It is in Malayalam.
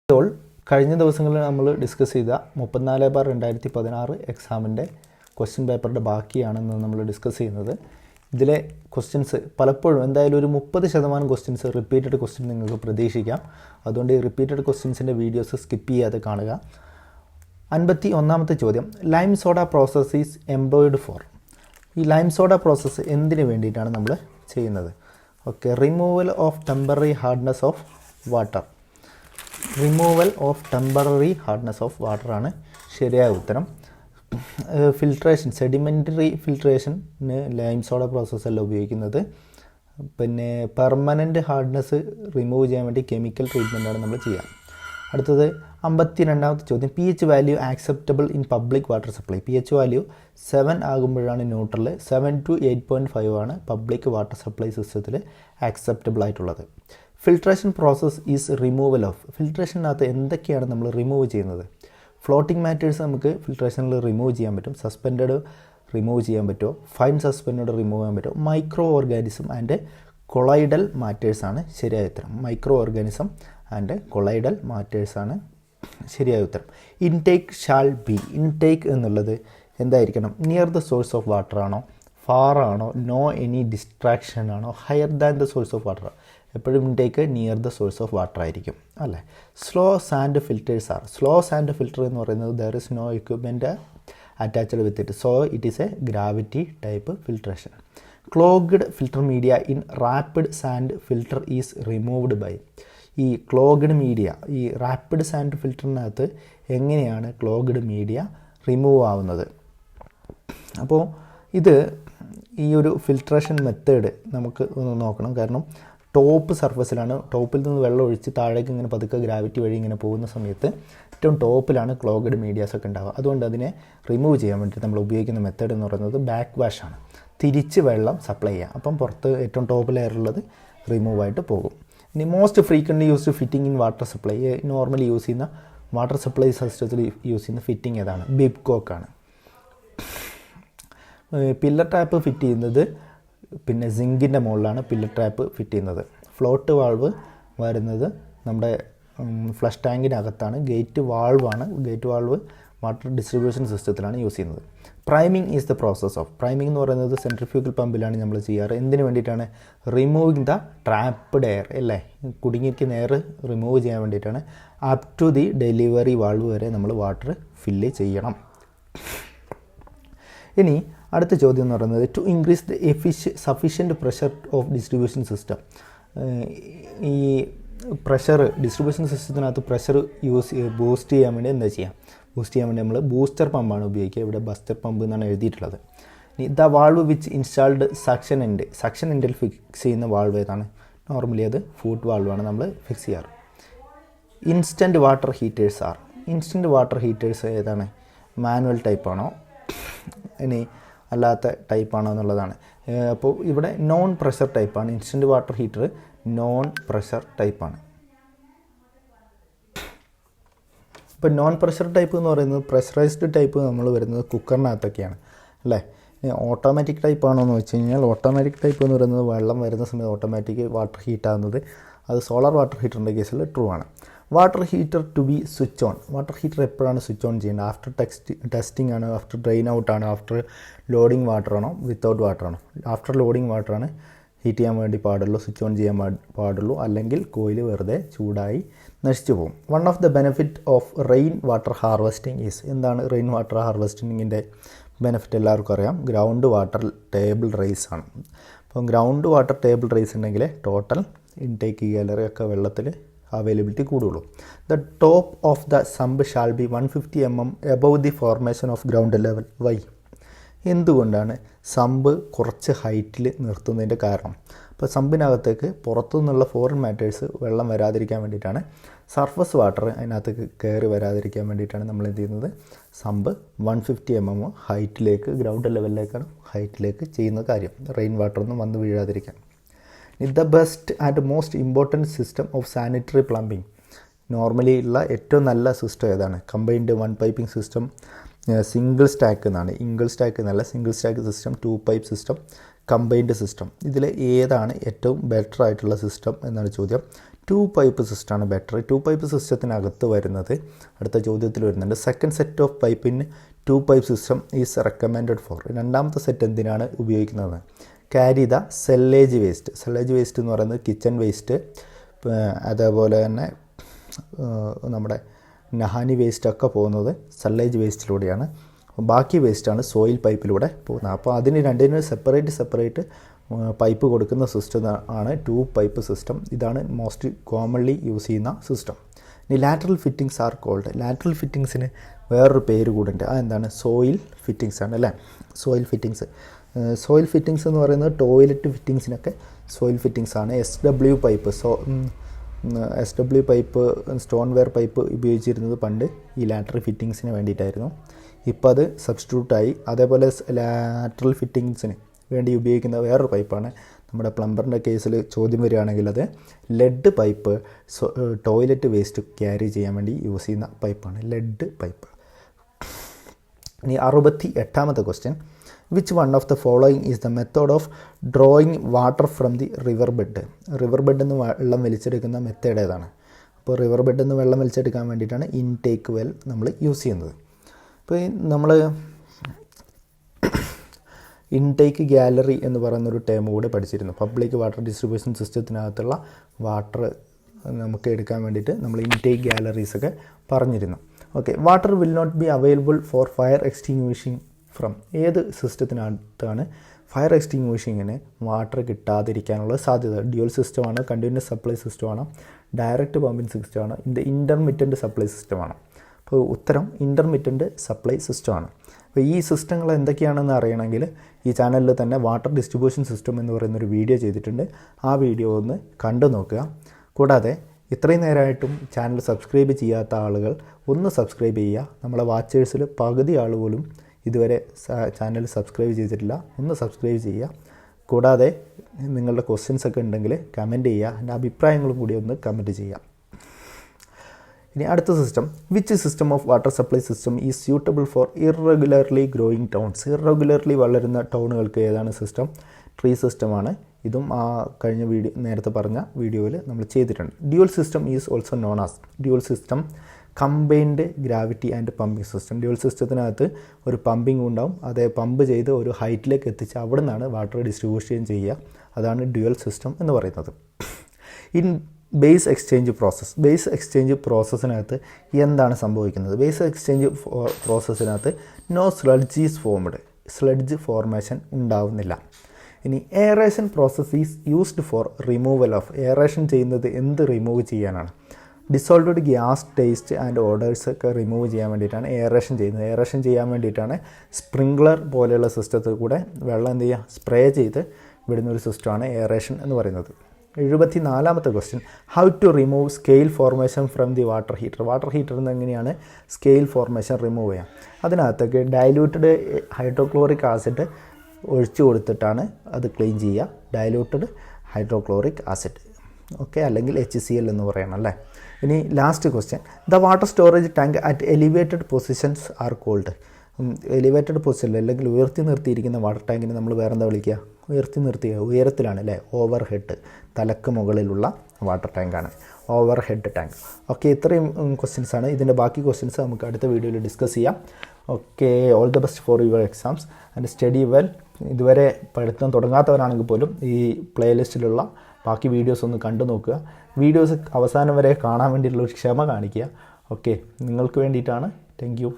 ഇപ്പോൾ കഴിഞ്ഞ ദിവസങ്ങളിൽ നമ്മൾ ഡിസ്കസ് ചെയ്ത 34/2016 എക്സാമിൻ്റെ ക്വസ്റ്റ്യൻ പേപ്പറിൻ്റെ ബാക്കിയാണെന്ന് നമ്മൾ ഡിസ്കസ് ചെയ്യുന്നത്. ഇതിലെ ക്വസ്റ്റ്യൻസ് പലപ്പോഴും എന്തായാലും ഒരു 30% ക്വസ്റ്റ്യൻസ് റിപ്പീറ്റഡ് ക്വസ്റ്റ്യൻ നിങ്ങൾക്ക് പ്രതീക്ഷിക്കാം. അതുകൊണ്ട് ഈ റിപ്പീറ്റഡ് ക്വസ്റ്റ്യൻസിൻ്റെ വീഡിയോസ് സ്കിപ്പ് ചെയ്യാതെ കാണുക. 51ാമത്തെ ചോദ്യം, lime soda process is employed for. ഈ ലൈം സോഡ പ്രോസസ്സ് എന്തിനു വേണ്ടിയിട്ടാണ് നമ്മൾ ചെയ്യുന്നത്? Okay, removal of temporary hardness of water. Removal of temporary hardness of water ആണ് ശരിയായ ഉത്തരം. ഫിൽട്രേഷൻ, സെഡിമെൻ്ററി ഫിൽട്രേഷന് ലൈം സോഡ പ്രോസസ്സല്ല ഉപയോഗിക്കുന്നത്. പിന്നെ പെർമനൻറ്റ് ഹാർഡ്നെസ് റിമൂവ് ചെയ്യാൻ വേണ്ടി കെമിക്കൽ ട്രീറ്റ്മെൻറ്റാണ് നമ്മൾ ചെയ്യുക. അടുത്തത് 52ാമത്തെ ചോദ്യം, pH value acceptable in public water supply. pH value 7 ആകുമ്പോഴാണ് ന്യൂട്രൽ, 7 to 8.5 ആണ് പബ്ലിക് വാട്ടർ സപ്ലൈ സിസ്റ്റത്തിൽ ആക്സെപ്റ്റബിൾ ആയിട്ടുള്ളത്. Filtration process is removal of. ഫിൽട്രേഷനകത്ത് എന്തൊക്കെയാണ് നമ്മൾ റിമൂവ് ചെയ്യുന്നത്? ഫ്ലോട്ടിംഗ് മാറ്റേഴ്സ് നമുക്ക് ഫിൽട്രേഷനിൽ റിമൂവ് ചെയ്യാൻ പറ്റും. സസ്പെൻഡഡ് റിമൂവ് ചെയ്യാൻ പറ്റുമോ? ഫൈൻ സസ്പെൻഡഡ് റിമൂവ് ചെയ്യാൻ പറ്റുമോ? മൈക്രോ ഓർഗാനിസം ആൻഡ് കൊളൈഡൽ മാറ്റേഴ്സാണ് ശരിയായ ഉത്തരം. മൈക്രോ ഓർഗാനിസം ആൻഡ് കൊളൈഡൽ മാറ്റേഴ്സാണ് ശരിയായ ഉത്തരം. Intake shall be. ഇൻടേക്ക് എന്നുള്ളത് എന്തായിരിക്കണം? Near the source of water ആണോ, ഫാർ ആണോ, നോ എനി ഡിസ്ട്രാക്ഷൻ ആണോ, higher than the source of water? എപ്പോഴും intake near the source of water ആയിരിക്കും അല്ലേ. Slow sand filters are. Slow sand filter എന്ന് പറയുന്നത് there is no equipment attached with it, so it is A gravity type filtration. Clogged filter media in rapid sand filter is removed by. ഈ ക്ലോഗ്ഡ് മീഡിയ, ഈ റാപ്പിഡ് സാൻഡ് ഫിൽറ്ററിനകത്ത് എങ്ങനെയാണ് ക്ലോഗ്ഡ് മീഡിയ റിമൂവ് ആവുന്നത്? അപ്പോൾ ഇത് ഈ ഒരു ഫിൽട്രേഷൻ മെത്തേഡ് നമുക്ക് ഒന്ന് നോക്കണം. കാരണം ടോപ്പ് സർഫസിലാണ്, ടോപ്പിൽ നിന്ന് വെള്ളം ഒഴിച്ച് താഴേക്ക് ഇങ്ങനെ പതുക്കെ ഗ്രാവിറ്റി വഴി ഇങ്ങനെ പോകുന്ന സമയത്ത് ഏറ്റവും ടോപ്പിലാണ് ക്ലോഗ്ഡ് മീഡിയാസൊക്കെ ഉണ്ടാവുക. അതുകൊണ്ട് അതിനെ റിമൂവ് ചെയ്യാൻ വേണ്ടി നമ്മൾ ഉപയോഗിക്കുന്ന മെത്തേഡ് എന്ന് പറയുന്നത് ബാക്ക് വാഷ് ആണ്. തിരിച്ച് വെള്ളം സപ്ലൈ ചെയ്യാം. അപ്പം പുറത്ത് ഏറ്റവും ടോപ്പ് ലെയറുള്ളത് റിമൂവ് ആയിട്ട് പോകും. ഇനി most frequently used fitting in water supply. Normally use ചെയ്യുന്ന വാട്ടർ സപ്ലൈ സിസ്റ്റത്തിൽ യൂസ് ചെയ്യുന്ന ഫിറ്റിംഗ് ഏതാണ്? ബിബ്കോക്കാണ്. പില്ലർ ടാപ്പ് ഫിറ്റ് ചെയ്യുന്നത് പിന്നെ സിങ്കിൻ്റെ മുകളിലാണ് പില്ലർ ടാപ്പ് ഫിറ്റ് ചെയ്യുന്നത്. ഫ്ലോട്ട് വാൾവ് വരുന്നത് നമ്മുടെ ഫ്ലഷ് ടാങ്കിനകത്താണ്. ഗേറ്റ് വാൾവാണ്. ഗേറ്റ് വാൾവ് വാട്ടർ ഡിസ്ട്രിബ്യൂഷൻ സിസ്റ്റത്തിലാണ് യൂസ് ചെയ്യുന്നത്. Priming is the process of. Priming എന്ന് പറയുന്നത് സെൻട്രിഫ്യൂഗൽ പമ്പിലാണ് നമ്മൾ ചെയ്യാറ്. എന്തിനു വേണ്ടിയിട്ടാണ്? റിമൂവിങ് ദ ട്രാപ്പ്ഡ് എയർ അല്ലേ, കുടുങ്ങിയിരിക്കുന്ന എയർ റിമൂവ് ചെയ്യാൻ വേണ്ടിയിട്ടാണ്. Up to the delivery valve വരെ നമ്മൾ വാട്ടർ ഫില്ല് ചെയ്യണം. ഇനി അടുത്ത ചോദ്യം എന്ന് പറയുന്നത്, to increase the sufficient pressure of distribution system. ഈ പ്രഷർ ഡിസ്ട്രിബ്യൂഷൻ സിസ്റ്റത്തിനകത്ത് പ്രഷർ ബൂസ്റ്റ് ചെയ്യാൻ വേണ്ടി എന്താ ചെയ്യുക? ബൂസ്റ്റ് ചെയ്യാൻ വേണ്ടി നമ്മൾ ബൂസ്റ്റർ പമ്പാണ് ഉപയോഗിക്കുക. ഇവിടെ ബസ്റ്റർ പമ്പ് എന്നാണ് എഴുതിയിട്ടുള്ളത്. ഇനി the valve which installed suction end. Suction എൻഡിൽ ഫിക്സ് ചെയ്യുന്ന വാൾവ് ഏതാണ്? നോർമലി അത് ഫൂട്ട് വാൾവാണ് നമ്മൾ ഫിക്സ് ചെയ്യാറ്. Instant water heaters are. Instant water heaters ഏതാണ്? മാനുവൽ ടൈപ്പാണോ ഇനി അല്ലാത്ത ടൈപ്പാണോ എന്നുള്ളതാണ്. അപ്പോൾ ഇവിടെ നോൺ പ്രഷർ ടൈപ്പാണ്. Instant water heater non pressure ടൈപ്പാണ്. ഇപ്പോൾ നോൺ പ്രഷർ ടൈപ്പ് എന്ന് പറയുന്നത് പ്രഷറൈസ്ഡ് ടൈപ്പ് നമ്മൾ വരുന്നത് കുക്കറിനകത്തൊക്കെയാണ് അല്ലേ. ഓട്ടോമാറ്റിക് ടൈപ്പാണോ എന്ന് വെച്ച് കഴിഞ്ഞാൽ ഓട്ടോമാറ്റിക് ടൈപ്പ് എന്ന് പറയുന്നത് വെള്ളം വരുന്ന സമയത്ത് ഓട്ടോമാറ്റിക് വാട്ടർ ഹീറ്റ് ആകുന്നത് അത് സോളാർ വാട്ടർ ഹീറ്ററിൻ്റെ കേസിൽ ട്രൂ ആണ്. Water heater to be switch on. Water heater എപ്പോഴാണ് സ്വിച്ച് ഓൺ ചെയ്യേണ്ടത്? ആഫ്റ്റർ ടെസ്റ്റിംഗ് ആണോ, ആഫ്റ്റർ ഡ്രെയിൻ ഔട്ട് ആണോ, ആഫ്റ്റർ ലോഡിങ് വാട്ടർ ആണോ, വിത്തൗട്ട് വാട്ടർ ആണോ? ആഫ്റ്റർ ലോഡിങ് വാട്ടറാണ് ഹീറ്റ് ചെയ്യാൻ വേണ്ടി പാടുള്ളൂ, സ്വിച്ച് ഓൺ ചെയ്യാൻ പാടുള്ളൂ. അല്ലെങ്കിൽ കോയിൽ വെറുതെ ചൂടായി നശിച്ചു പോകും. One of the benefit of rain water harvesting is. എന്താണ് റെയിൻ വാട്ടർ ഹാർവെസ്റ്റിങ്ങിൻ്റെ ബെനിഫിറ്റ്? എല്ലാവർക്കും അറിയാം, ഗ്രൗണ്ട് വാട്ടർ ടേബിൾ റൈസ് ആണ്. അപ്പം ഗ്രൗണ്ട് വാട്ടർ ടേബിൾ റൈസ് ഉണ്ടെങ്കിൽ ടോട്ടൽ ഇൻടേക്ക് ഗാലറി ഒക്കെ വെള്ളത്തിൽ അവൈലബിലിറ്റി കൂടുള്ളൂ. The top of the sump shall be 150 mm above the formation of ground level. Why? എന്തുകൊണ്ടാണ് സമ്പ് കുറച്ച് ഹൈറ്റിൽ നിർത്തുന്നതിൻ്റെ കാരണം? അപ്പോൾ സമ്പിനകത്തേക്ക് പുറത്തു നിന്നുള്ള ഫോറിൻ മാറ്റേഴ്സ് വെള്ളം വരാതിരിക്കാൻ വേണ്ടിയിട്ടാണ്, സർഫസ് വാട്ടർ അതിനകത്തേക്ക് കയറി വരാതിരിക്കാൻ വേണ്ടിയിട്ടാണ് നമ്മൾ എന്ത് ചെയ്യുന്നത്? സമ്പ് 150 mm ഹൈറ്റിലേക്ക്, ഗ്രൗണ്ട് ലെവലിലേക്കാണ് ഹൈറ്റിലേക്ക് ചെയ്യുന്ന കാര്യം, റെയിൻ വാട്ടറൊന്നും വന്ന് വീഴാതിരിക്കാൻ. The best and most important system of sanitary plumbing. Normally ഉള്ള ഏറ്റവും നല്ല സിസ്റ്റം ഏതാണ്? Combined one piping system, single stack എന്നാണ്. സിംഗിൾ സ്റ്റാക്ക് എന്നല്ല, single stack system, 2 pipe system, combined system. ഇതിൽ ഏതാണ് ഏറ്റവും ബെറ്റർ ആയിട്ടുള്ള സിസ്റ്റം എന്നാണ് ചോദ്യം. 2 പൈപ്പ് സിസ്റ്റമാണ് ബെറ്റർ. 2 പൈപ്പ് സിസ്റ്റത്തിനകത്ത് വരുന്നത് അടുത്ത ചോദ്യത്തിൽ വരുന്നുണ്ട്. സെക്കൻഡ് സെറ്റ് ഓഫ് പൈപ്പിന് 2 pipe system is recommended for. രണ്ടാമത്തെ സെറ്റ് എന്തിനാണ് ഉപയോഗിക്കുന്നത്? Carry the sullage waste. Sullage waste എന്ന് പറയുന്നത് കിച്ചൺ വേസ്റ്റ്, അതേപോലെ തന്നെ നമ്മുടെ നഹാനി വേസ്റ്റൊക്കെ പോകുന്നത് സെല്ലേജ് വേസ്റ്റിലൂടെയാണ്. ബാക്കി വേസ്റ്റാണ് സോയിൽ പൈപ്പിലൂടെ പോകുന്നത്. അപ്പോൾ അതിന് രണ്ടിനും സെപ്പറേറ്റ് പൈപ്പ് കൊടുക്കുന്ന സിസ്റ്റം ആണ് 2 പൈപ്പ് സിസ്റ്റം. ഇതാണ് മോസ്റ്റ് കോമൺലി യൂസ് ചെയ്യുന്ന സിസ്റ്റം. ഇനി lateral fittings are called. Lateral ഫിറ്റിങ്സിന് വേറൊരു പേര് കൂടുണ്ട്. അതെന്താണ്? സോയിൽ ഫിറ്റിങ്സ് ആണ് അല്ലേ. സോയിൽ ഫിറ്റിങ്സ് എന്ന് പറയുന്നത് ടോയ്ലറ്റ് ഫിറ്റിങ്സിനൊക്കെ സോയിൽ ഫിറ്റിങ്സ് ആണ്. SW pipe, SW pipe, stoneware pipe ഉപയോഗിച്ചിരുന്നത് പണ്ട് ഈ ലാറ്ററൽ ഫിറ്റിങ്സിന് വേണ്ടിയിട്ടായിരുന്നു. ഇപ്പോൾ അത് സബ്സ്റ്റിറ്റ്യൂട്ടായി. അതേപോലെ ലാറ്ററൽ ഫിറ്റിങ്സിന് വേണ്ടി ഉപയോഗിക്കുന്ന വേറൊരു പൈപ്പാണ് നമ്മുടെ പ്ലംബറിൻ്റെ കേസിൽ ചോദ്യം വരികയാണെങ്കിൽ അത് lead pipe. Toilet waste carry ചെയ്യാൻ വേണ്ടി യൂസ് ചെയ്യുന്ന പൈപ്പാണ് ലെഡ് പൈപ്പ്. ഇനി 68ാമത്തെ question. Which one of the following is the method of drawing water from the river bed. River ബെഡിൽ നിന്ന് വെള്ളം വലിച്ചെടുക്കുന്ന മെത്തേഡ് ഏതാണ്? അപ്പോൾ റിവർ ബെഡിൽ നിന്ന് വെള്ളം വലിച്ചെടുക്കാൻ വേണ്ടിയിട്ടാണ് ഇൻടേക്ക് വെൽ നമ്മൾ യൂസ് ചെയ്യുന്നത്. ഇപ്പോൾ നമ്മൾ ഇൻടേക്ക് ഗാലറി എന്ന് പറയുന്നൊരു ടേം കൂടെ പഠിച്ചിരുന്നു. പബ്ലിക് വാട്ടർ ഡിസ്ട്രിബ്യൂഷൻ സിസ്റ്റത്തിനകത്തുള്ള വാട്ടർ നമുക്ക് എടുക്കാൻ വേണ്ടിയിട്ട് നമ്മൾ ഇൻടേക്ക് ഗാലറീസൊക്കെ പറഞ്ഞിരുന്നു. Okay. Water will not be available for fire extinguishing from. ഏത് സിസ്റ്റത്തിനകത്താണ് ഫയർ എക്സ്റ്റിങ്വിഷിങ്ങിന് വാട്ടർ കിട്ടാതിരിക്കാനുള്ള സാധ്യത? ഡ്യുവൽ സിസ്റ്റമാണ്, കണ്ടിന്യൂസ് സപ്ലൈ സിസ്റ്റമാണ്, ഡയറക്റ്റ് പമ്പിംഗ് സിസ്റ്റമാണ്, ഇൻ്റർമിറ്റൻറ്റ് സപ്ലൈ സിസ്റ്റമാണ്. അപ്പോൾ ഉത്തരം ഇൻ്റർമിറ്റൻറ്റ് സപ്ലൈ സിസ്റ്റമാണ്. അപ്പോൾ ഈ സിസ്റ്റങ്ങൾ എന്തൊക്കെയാണെന്ന് അറിയണമെങ്കിൽ ഈ ചാനലിൽ തന്നെ വാട്ടർ ഡിസ്ട്രിബ്യൂഷൻ സിസ്റ്റം എന്ന് പറയുന്നൊരു വീഡിയോ ചെയ്തിട്ടുണ്ട്. ആ വീഡിയോ ഒന്ന് കണ്ടു നോക്കുക. കൂടാതെ ഇത്രയും നേരമായിട്ടും ചാനൽ സബ്സ്ക്രൈബ് ചെയ്യാത്ത ആളുകൾ ഒന്ന് സബ്സ്ക്രൈബ് ചെയ്യുക. നമ്മളെ വാച്ചേഴ്സിൽ പകുതി ആൾ പോലും ഇതുവരെ ചാനൽ സബ്സ്ക്രൈബ് ചെയ്തിട്ടില്ല. ഒന്ന് സബ്സ്ക്രൈബ് ചെയ്യുക. കൂടാതെ നിങ്ങളുടെ ക്വസ്റ്റ്യൻസ് ഒക്കെ ഉണ്ടെങ്കിൽ കമൻറ്റ് ചെയ്യുക. എൻ്റെ അഭിപ്രായങ്ങളും കൂടി ഒന്ന് കമൻറ്റ് ചെയ്യുക. ഇനി അടുത്ത system. Which system of water supply system is suitable for irregularly growing towns. Irregularly വളരുന്ന ടൗണുകൾക്ക് ഏതാണ് സിസ്റ്റം? ട്രീ സിസ്റ്റമാണ്. ഇതും ആ കഴിഞ്ഞ നേരത്തെ പറഞ്ഞ വീഡിയോയിൽ നമ്മൾ ചെയ്തിട്ടുണ്ട്. Dual system is also known as. Dual system combined gravity and pumping system. Dual സിസ്റ്റത്തിനകത്ത് ഒരു പമ്പിങ് ഉണ്ടാവും. അതേ പമ്പ് ചെയ്ത് ഒരു ഹൈറ്റിലേക്ക് എത്തിച്ച് അവിടെ നിന്നാണ് വാട്ടർ ഡിസ്ട്രിബ്യൂഷൻ ചെയ്യുക. അതാണ് ഡ്യുവൽ സിസ്റ്റം എന്ന് പറയുന്നത്. ഇൻ ബേസ് എക്സ്ചേഞ്ച് പ്രോസസ്സിനകത്ത് എന്താണ് സംഭവിക്കുന്നത്? ബേസ് എക്സ്ചേഞ്ച് പ്രോസസ്സിനകത്ത് no sludge is formed. Sludge formation ഉണ്ടാവുന്നില്ല. ഇനി aeration process is used for removal of. Aeration ചെയ്യുന്നത് എന്ത് റിമൂവ് ചെയ്യാനാണ്? Dissolved gas, taste and odours ഒക്കെ റിമൂവ് ചെയ്യാൻ വേണ്ടിയിട്ടാണ് എയറേഷൻ ചെയ്യുന്നത്. എയറേഷൻ ചെയ്യാൻ വേണ്ടിയിട്ടാണ് സ്പ്രിംഗ്ലർ പോലെയുള്ള സിസ്റ്റത്തിൽ കൂടെ വെള്ളം എന്ത് ചെയ്യുക, സ്പ്രേ ചെയ്ത് വിടുന്നൊരു സിസ്റ്റമാണ് എയറേഷൻ എന്ന് പറയുന്നത്. 74ാമത്തെ question. How to remove scale formation from the water heater. Water ഹീറ്ററിൽ നിന്ന് എങ്ങനെയാണ് സ്കെയിൽ ഫോർമേഷൻ റിമൂവ് ചെയ്യുക? അതിനകത്തേക്ക് ഡൈല്യൂട്ടഡ് ഹൈഡ്രോക്ലോറിക് ആസിഡ് ഒഴിച്ചു കൊടുത്തിട്ടാണ് അത് ക്ലീൻ ചെയ്യുക. ഡൈല്യൂട്ടഡ് ഹൈഡ്രോക്ലോറിക് ആസിഡ്, ഓക്കെ, അല്ലെങ്കിൽ HCl എന്ന് പറയണം അല്ലേ. ഇനി last question. The water storage tank at elevated positions are called. Elevated പൊസിഷനിൽ അല്ലെങ്കിൽ ഉയർത്തി നിർത്തിയിരിക്കുന്ന വാട്ടർ ടാങ്കിന് നമ്മൾ വേറെന്താ വിളിക്കുക? ഉയർത്തി നിർത്തിയ ഉയരത്തിലാണ് അല്ലേ. ഓവർ ഹെഡ്, തലക്ക് മുകളിലുള്ള വാട്ടർ ടാങ്കാണ് ഓവർ ഹെഡ് ടാങ്ക്. ഓക്കെ, ഇത്രയും ക്വസ്റ്റ്യൻസാണ്. ഇതിൻ്റെ ബാക്കി ക്വസ്റ്റ്യൻസ് നമുക്ക് അടുത്ത വീഡിയോയിൽ ഡിസ്കസ് ചെയ്യാം. Okay, all the best for your exams and study well. ഇതുവരെ പഠിത്തം തുടങ്ങാത്തവരാണെങ്കിൽ പോലും ഈ പ്ലേലിസ്റ്റിലുള്ള ബാക്കി വീഡിയോസ് ഒന്ന് കണ്ടു നോക്കുക. വീഡിയോസ് അവസാനം വരെ കാണാൻ വേണ്ടിയിട്ടുള്ള ഒരു ക്ഷമ കാണിക്കുക. ഓക്കെ, നിങ്ങൾക്ക് വേണ്ടിയിട്ടാണ്. Thank you.